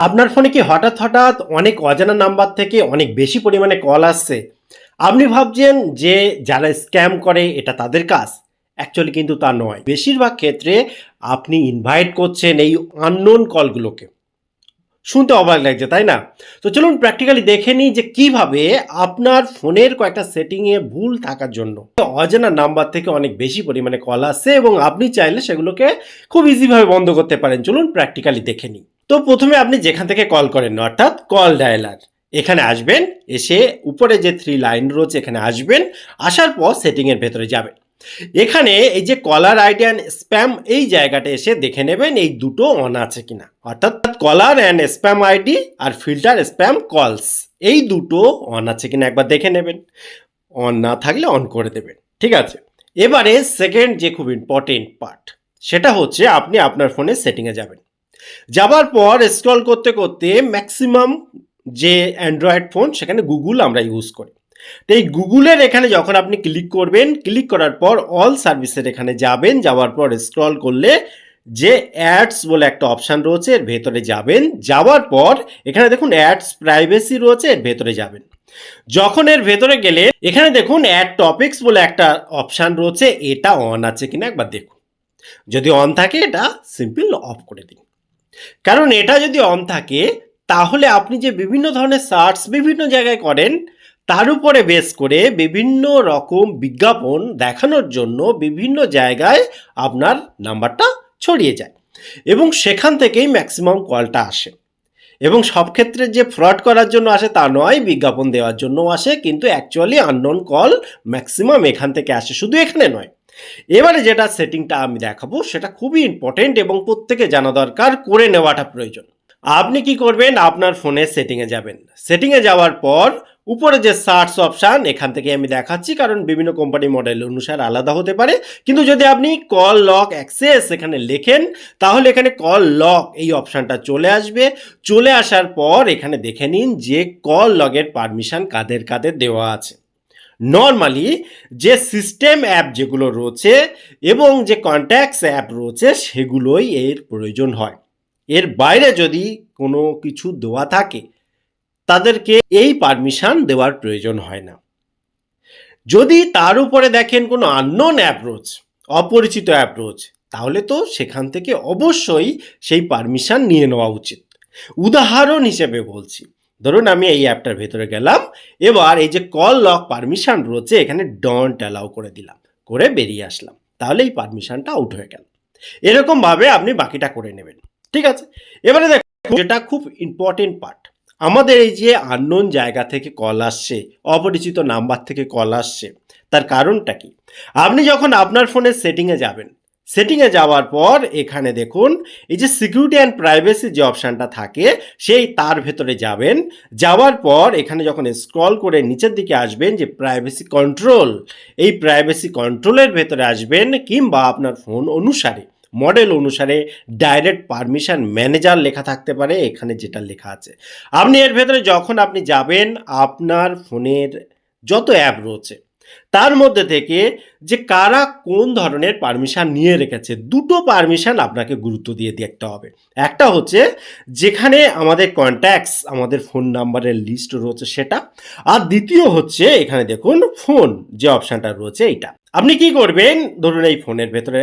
আপনার ফোনে কি হঠাৎ হঠাৎ অনেক অজানা নাম্বার থেকে অনেক বেশি পরিমাণে কল আসছে? আপনি ভাবছেন যে যারা স্ক্যাম করে এটা তাদের কাজ। অ্যাকচুয়ালি কিন্তু তা নয়। বেশিরভাগ ক্ষেত্রে আপনি ইনভাইট করছেন এই আননোন কলগুলোকে। শুনতে অবাক লাগছে, তাই না? তো চলুন প্র্যাকটিক্যালি দেখে নিই যে কিভাবে আপনার ফোনের কয়েকটা সেটিংয়ে ভুল থাকার জন্য অজানা নাম্বার থেকে অনেক বেশি পরিমাণে কল আসছে এবং আপনি চাইলে সেগুলোকে খুব ইজিভাবে বন্ধ করতে পারেন। চলুন প্র্যাকটিক্যালি দেখে নিই। তো প্রথমে আপনি যেখান থেকে কল করেন অর্থাৎ কল ডায়ালার এখানে আসবেন, এসে উপরে যে 3 লাইন রয়েছে এখানে আসবেন, আসার পর সেটিংয়ের ভেতরে যাবেন। এখানে এই যে কলার আইডি অ্যান্ড স্প্যাম এই জায়গাটা এসে দেখে নেবেন এই দুটো অন আছে কিনা, অর্থাৎ কলার অ্যান্ড স্প্যাম আইডি আর ফিল্টার স্প্যাম কলস এই দুটো অন আছে কিনা একবার দেখে নেবেন। অন না থাকলে অন করে দেবেন, ঠিক আছে? এবারে সেকেন্ড যে খুব ইম্পর্টেন্ট পার্ট, সেটা হচ্ছে আপনি আপনার ফোনে সেটিংয়ে যাবেন। যাবার পর স্ক্রল করতে করতে ম্যাক্সিমাম যে অ্যান্ড্রয়েড ফোন সেখানে গুগল আমরা ইউজ করি। তো এই গুগলের এখানে যখন আপনি ক্লিক করবেন, ক্লিক করার পর অল সার্ভিসের এখানে যাবেন, যাওয়ার পর স্ক্রল করলে যে অ্যাডস বলে একটা অপশান রয়েছে এর ভেতরে যাবেন, যাওয়ার পর এখানে দেখুন অ্যাডস প্রাইভেসি রয়েছে এর ভেতরে যাবেন। যখন এর ভেতরে গেলে এখানে দেখুন অ্যাড টপিকস বলে একটা অপশান রয়েছে, এটা অন আছে কিনা একবার দেখুন। যদি অন থাকে এটা সিম্পল অফ করে দিন, কারণ এটা যদি অন থাকে তাহলে আপনি যে বিভিন্ন ধরনের সার্চ বিভিন্ন জায়গায় করেন তার উপরে বেস করে বিভিন্ন রকম বিজ্ঞাপন দেখানোর জন্য বিভিন্ন জায়গায় আপনার নাম্বারটা ছড়িয়ে যায় এবং সেখান থেকেই ম্যাক্সিমাম কলটা আসে। এবং সব ক্ষেত্রে যে ফ্রড করার জন্য আসে তা নয়, বিজ্ঞাপন দেওয়ার জন্যও আসে, কিন্তু অ্যাকচুয়ালি আননোন কল ম্যাক্সিমাম এখান থেকে আসে, শুধু এখানে নয়। এবারে যেটা সেটিংটা আমি দেখাবো সেটা খুবই ইম্পর্টেন্ট এবং প্রত্যেকে জানা দরকার, করে নেওয়াটা প্রয়োজন। আপনি কি করবেন, আপনার ফোনের সেটিংয়ে যাবেন। সেটিংয়ে যাওয়ার পর উপরে যে সার্চ অপশান এখান থেকে আমি দেখাচ্ছি, কারণ বিভিন্ন কোম্পানি মডেল অনুসারে আলাদা হতে পারে, কিন্তু যদি আপনি কল লক অ্যাক্সেস এখানে লেখেন তাহলে এখানে কল লক এই অপশানটা চলে আসবে। চলে আসার পর এখানে দেখে নিন যে কল লগের পারমিশন কাদের কাদের দেওয়া আছে। নর্মালি যে সিস্টেম অ্যাপ যেগুলো রয়েছে এবং যে কন্ট্যাক্টস অ্যাপ রয়েছে সেগুলোই এর প্রয়োজন হয়। এর বাইরে যদি কোনো কিছু দেওয়া থাকে তাদেরকে এই পারমিশন দেওয়ার প্রয়োজন হয় না। যদি তার উপরে দেখেন কোনো আননোন অ্যাপ রয়েছে, অপরিচিত অ্যাপ রয়েছে, তাহলে তো সেখান থেকে অবশ্যই সেই পারমিশন নিয়ে নেওয়া উচিত। উদাহরণ হিসেবে বলছি, ধরুন আমি এই অ্যাপটার ভেতরে গেলাম, এবার এই যে কল লক পারমিশন রয়েছে এখানে ডন্ট অ্যালাউ করে দিলাম, করে বেরিয়ে আসলাম, তাহলে এই পারমিশনটা আউট হয়ে গেল। এরকমভাবে আপনি বাকিটা করে নেবেন, ঠিক আছে? এবারে দেখুন যেটা খুব ইম্পর্টেন্ট পার্ট, আমাদের এই যে আননোন জায়গা থেকে কল আসছে, অপরিচিত নাম্বার থেকে কল আসছে, তার কারণটা কি? আপনি যখন আপনার ফোনের সেটিংয়ে যাবেন, সেটিংয়ে যাওয়ার পর এখানে দেখুন এই যে সিকিউরিটি অ্যান্ড প্রাইভেসি যে অপশানটা থাকে সেই তার ভেতরে যাবেন। যাওয়ার পর এখানে যখন স্ক্রল করে নিচের দিকে আসবেন যে প্রাইভেসি কন্ট্রোল, এই প্রাইভেসি কন্ট্রোলের ভেতরে আসবেন, কিংবা আপনার ফোন অনুসারে মডেল অনুসারে ডাইরেক্ট পারমিশন ম্যানেজার লেখা থাকতে পারে, এখানে যেটা লেখা আছে আপনি এর ভেতরে যখন আপনি যাবেন আপনার ফোনের যত অ্যাপ রয়েছে তার মধ্যে থেকে যে কারা কোন ধরনের পারমিশন নিয়ে রেখেছে, দুটো পারমিশন আপনাকে গুরুত্ব দিয়ে দেখতে হবে। একটা হচ্ছে যেখানে আমাদের কন্ট্যাক্টস আমাদের ফোন নাম্বারের লিস্ট রয়েছে সেটা, আর দ্বিতীয় হচ্ছে এখানে দেখুন ফোন যে অপশানটা রয়েছে এইটা। আপনি কি করবেন, ধরুন এই ফোনের ভেতরে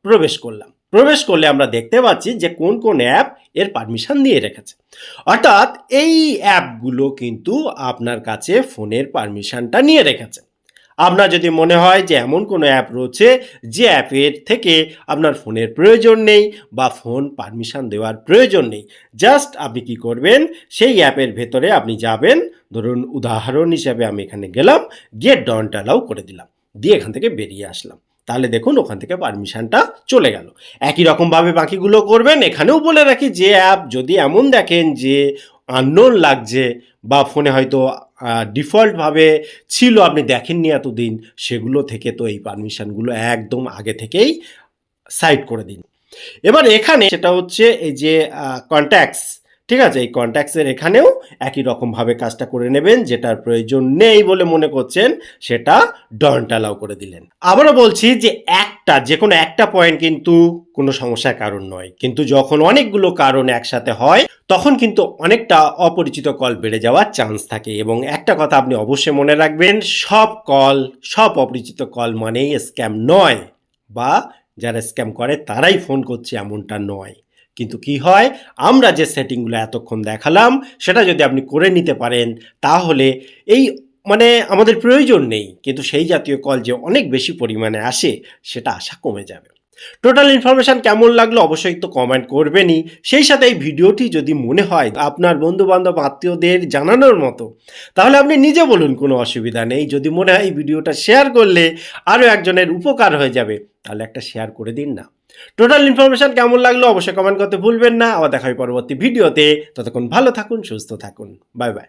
প্রবেশ করলাম, প্রবেশ করলে আমরা দেখতে পাচ্ছি যে কোন কোন অ্যাপ এর পারমিশন দিয়ে রেখেছে, অর্থাৎ এই অ্যাপগুলো কিন্তু আপনার কাছে ফোনের পারমিশনটা নিয়ে রেখেছে। আপনার যদি মনে হয় যে এমন কোনো অ্যাপ রয়েছে যে অ্যাপের থেকে আপনার ফোনের প্রয়োজন নেই বা ফোন পারমিশন দেওয়ার প্রয়োজন নেই, জাস্ট আপনি কি করবেন, সেই অ্যাপের ভেতরে আপনি যাবেন। ধরুন উদাহরণ হিসাবে আমি এখানে গেলাম, গিয়ে ডন্ট অ্যালাউ করে দিলাম, দিয়ে এখান থেকে বেরিয়ে আসলাম, তাহলে দেখুন ওখান থেকে পারমিশনটা চলে গেল। একই রকমভাবে বাকিগুলো করবেন। এখানেও বলে রাখি যে অ্যাপ যদি এমন দেখেন যে আননোন লাগছে বা ফোনে হয়তো ডিফল্টভাবে ছিল আপনি দেখেননি এতদিন, সেগুলো থেকে তো এই পারমিশনগুলো একদম আগে থেকেই সাইড করে দিন। এবার এখানে সেটা হচ্ছে এই যে কন্ট্যাক্টস ঠিক আছে, এই কন্ট্যাক্টসের এখানেও একই রকমভাবে কাজটা করে নেবেন। যেটার প্রয়োজন নেই বলে মনে করছেন সেটা ডন্ট অ্যালাউ করে দিলেন। আবারও বলছি যে যে কোনো একটা পয়েন্ট কিন্তু কোনো সমস্যার কারণ নয়, কিন্তু যখন অনেকগুলো কারণ একসাথে হয় তখন কিন্তু অনেকটা অপরিচিত কল বেড়ে যাওয়ার চান্স থাকে। এবং একটা কথা আপনি অবশ্যই মনে রাখবেন, সব অপরিচিত কল মানেই স্ক্যাম নয়, বা যারা স্ক্যাম করে তারাই ফোন করছে এমনটা নয়। কিন্তু কি হয়, আমরা যে সেটিংগুলো এতক্ষণ দেখালাম সেটা যদি আপনি করে নিতে পারেন তাহলে এই আমাদের প্রয়োজন নেই, কিন্তু সেই জাতীয় কল যে অনেক বেশি পরিমাণে আসে সেটা আশা কমে যাবে। টোটাল ইনফরমেশন কেমন লাগলো অবশ্যই তো কমেন্ট করবেনই। সেই সাথে এই ভিডিওটি যদি মনে হয় আপনার বন্ধু বান্ধব আত্মীয়দের জানানোর মতো, তাহলে আপনি নিজে বলুন, কোনো অসুবিধা নেই। যদি মনে হয় এই ভিডিওটা শেয়ার করলে আরও একজনের উপকার হয়ে যাবে, তাহলে একটা শেয়ার করে দিন না। টোটাল ইনফরমেশন কেমন লাগলো অবশ্যই কমেন্ট করতে ভুলবেন না। আবার দেখা হয় পরবর্তী ভিডিওতে। ততক্ষণ ভালো থাকুন, সুস্থ থাকুন। Bye bye.